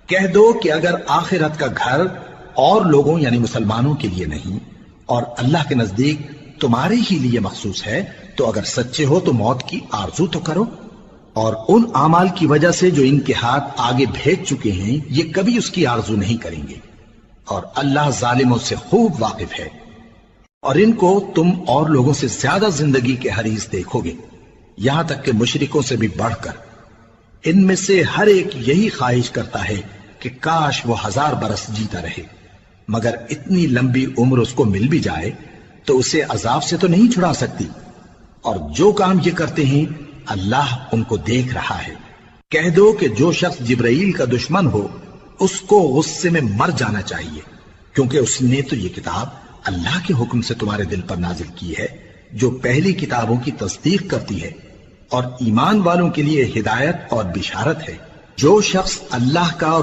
کہہ دو کہ اگر آخرت کا گھر اور لوگوں یعنی مسلمانوں کے لیے نہیں اور اللہ کے نزدیک تمہارے ہی لیے مخصوص ہے تو اگر سچے ہو تو موت کی آرزو تو کرو، اور ان اعمال کی وجہ سے جو ان کے ہاتھ آگے بھیج چکے ہیں یہ کبھی اس کی آرزو نہیں کریں گے، اور اللہ ظالموں سے خوب واقف ہے۔ اور ان کو تم اور لوگوں سے زیادہ زندگی کے حریص دیکھو گے، یہاں تک کہ مشرکوں سے بھی بڑھ کر۔ ان میں سے ہر ایک یہی خواہش کرتا ہے کہ کاش وہ 1000 برس جیتا رہے، مگر اتنی لمبی عمر اس کو مل بھی جائے تو اسے عذاب سے تو نہیں چھڑا سکتی، اور جو کام یہ کرتے ہیں اللہ ان کو دیکھ رہا ہے۔ کہہ دو کہ جو شخص جبرائیل کا دشمن ہو اس کو غصے میں مر جانا چاہیے، کیونکہ اس نے تو یہ کتاب اللہ کے حکم سے تمہارے دل پر نازل کی ہے جو پہلی کتابوں کی تصدیق کرتی ہے، اور ایمان والوں کے لیے ہدایت اور بشارت ہے۔ جو شخص اللہ کا اور